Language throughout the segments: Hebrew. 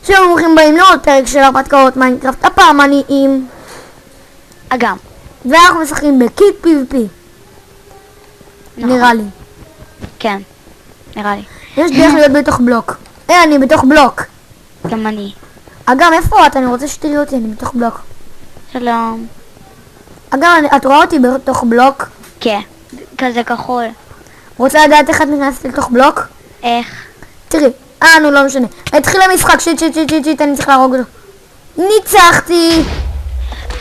שלום ברוכים באים לעוד פרק של הרפתקאות מיינקראפט. הפעם אני עם אגם. ואנחנו משחקים בקיט PvP. נראה לי. כן, נראה לי. יש דרך להיות בתוך בלוק. אני בתוך בלוק. גם אני. אגם, איפה את? אני רוצה שתראי אותי, אני בתוך בלוק. שלום. אגם, את רואה אותי בתוך בלוק? כן, כזה כחול. רוצה לדעת איך את נכנסת לתוך בלוק? איך? תראי, נו לא משנה. התחיל המשחק, שיט, אני צריך להרוג אותו. ניצחתי!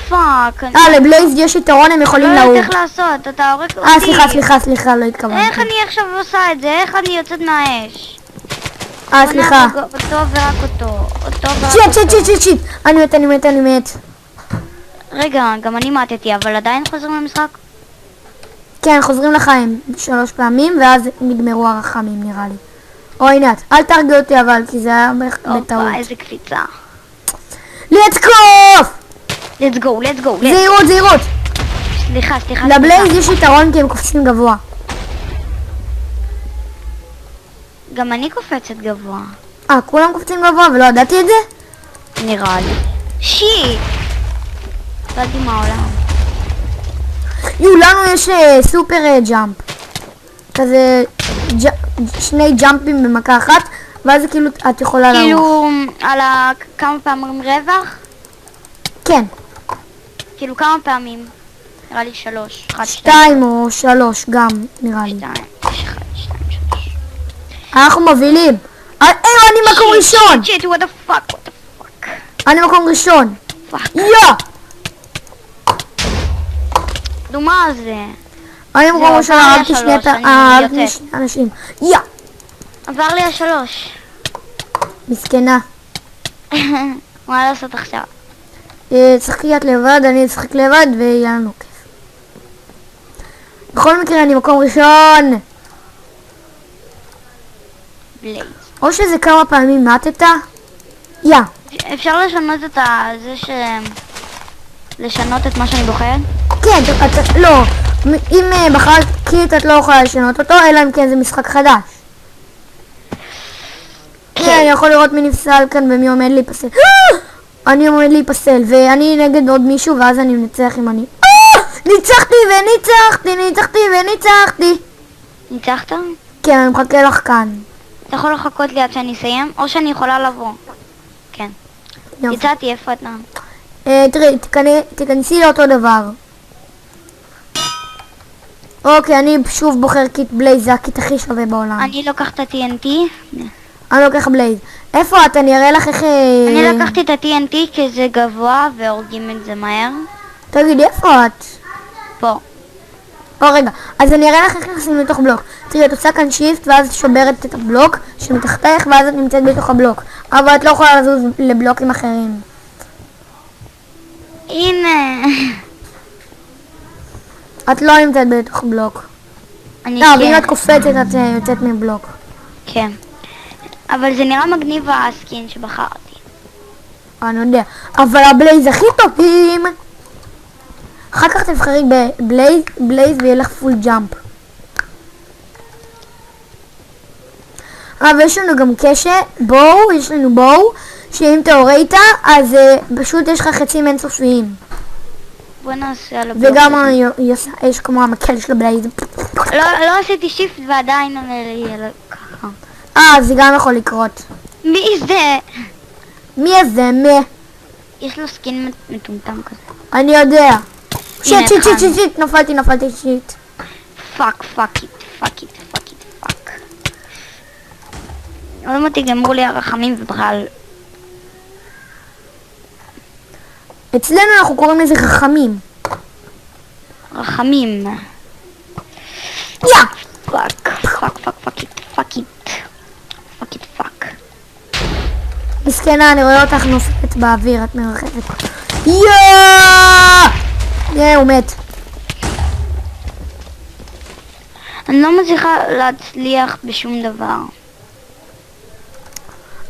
פאק. לבלייז יש יתרון, הם יכולים לא לעוף. יודעת איך לעשות, אתה הורג אותי. סליחה, לא התכוונתי. איך אני עכשיו עושה את זה? איך אני יוצאת מהאש? סליחה. אותו ורק אותו. שיט, אני מת. רגע, גם אני מתתי, אבל עדיין חוזרים למשחק? כן, חוזרים לחיים 3 פעמים, ואז נגמרו הרחמים נראה לי. או הנה, אל תרגע אותי אבל, כי זה היה בטעות. אופה, איזה קפיצה. לתקוף! let's go. זהירות. סליחה. לבלייז יש יתרון כי הם קופצים גבוה. גם אני קופצת גבוה. כולם קופצים גבוה ולא ידעתי את זה? נראה לי. שיט! לא יודעת מה העולם. לנו יש סופר ג'אמפ. כזה 2 ג'אמפים במכה אחת, ואז כאילו את יכולה לעוף. כאילו על כמה פעמים רווח? כן. כאילו כמה פעמים? נראה לי 3. 2 או 3 גם נראה לי. 2, 1, 2, 3. אנחנו מובילים. אני מקום ראשון. שיט, what the fuck. אני מקום ראשון. פאק. נו מה זה? אני מקום ראשון, הרגתי שני אנשים. עבר לי מסכנה. מה לעשות עכשיו? תשחקי את לבד, אני אשחק לבד ויהיה לנו כיף. בכל מקרה אני מקום ראשון. בלייז. או שזה כמה פעמים מתת? אפשר לשנות את זה לשנות את מה שאני בוחרת? כן, לא. אם בחרת קיט את לא יכולה לשנות אותו, אלא אם כן זה משחק חדש. כן, אני יכול לראות מי נפסל כאן ומי עומד להיפסל. אני עומד להיפסל, ואני נגד עוד מישהו, ואז אני מנצח אם אני... ניצחתי. ניצחת? כן, אני מחכה לך כאן. אתה יכול לחכות לי עד שאני אסיים, או שאני יכולה לבוא. כן. יצאתי, איפה אתה? תראי, תכנסי לאותו דבר. אוקיי, אני שוב בוחר קיט בלייז, זה הקיט הכי שווה בעולם. אני לוקח את ה-TNT. אני לוקח בלייז. איפה את? אני אראה לך איך... אני לקחתי את ה-TNT כי זה גבוה והורגים את זה מהר. תגידי, איפה את? פה. רגע, אז אני אראה לך איך נכנסים לתוך בלוק. תראי, את עושה כאן שיפט ואז את שוברת את הבלוק שמתחתך ואז את נמצאת בתוך הבלוק. אבל את לא יכולה לזוז לבלוקים אחרים. הנה. את לא נמצאת בתוך בלוק. ואם את קופצת את יוצאת מבלוק. כן. אבל זה נראה מגניב הסקין שבחרתי. אני יודע. אבל הבלייז הכי טובים. אחר כך תבחרי בבלייז ויהיה לך פול ג'אמפ. ויש לנו גם קשת, יש לנו בואו, שאם תעורה איתה, אז פשוט יש לך חצים אינסופיים. בוא נעשה על הבלוק. וגם יש כמו המקל של הבלייז. לא עשיתי שיפט ועדיין עולה ככה. זה גם יכול לקרות. מי זה? מי זה? יש לו סקין מטומטם כזה. אני יודע. שיט, נפלתי. פאק. עוד מעט יגמרו לי הרחמים ובכלל. אצלנו אנחנו קוראים לזה רחמים. פאק. מסכנה, אני רואה אותך נופלת באוויר, את מרחבת. הוא מת. אני לא מצליחה להצליח בשום דבר.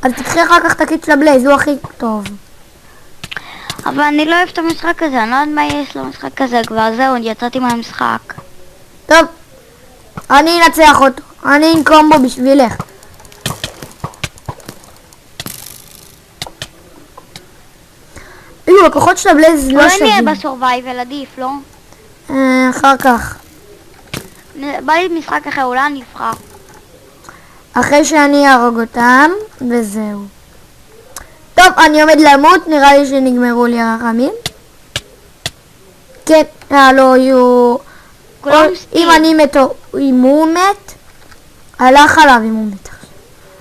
אז תקחי אחר כך את הקיט של הבלייז, הוא הכי טוב. אבל אני לא אוהב את המשחק הזה, אני לא יודעת מה יש למשחק הזה, כבר זהו, יצאתי מהמשחק. טוב, אני אנצח אותו, אני אנקום בו בשבילך. כאילו הכוחות של הבלייז לא אולי נהיה שווים. בסורווייבל עדיף, לא? אחר כך. בא לי משחק אחר, אולי אני אבחר. אחרי שאני אהרוג אותם, וזהו. טוב, אני עומד למות, נראה לי שנגמרו לי הרחמים. כן, לא יהיו... כולם אם סטיל. אני מת או אם הוא מת, הלך עליו אם הוא מת.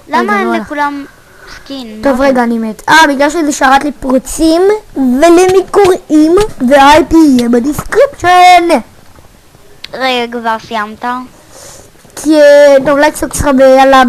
למה רגע, אין לא הלך. לכולם סקין? טוב, מה רגע, אני מת. בגלל שזה שרת לי פרוצים, ולמי קוראים, וה-IP יהיה בדיסקריפשן. רגע, כבר סיימת? כי... טוב, לייק סוק שלך ביאללה.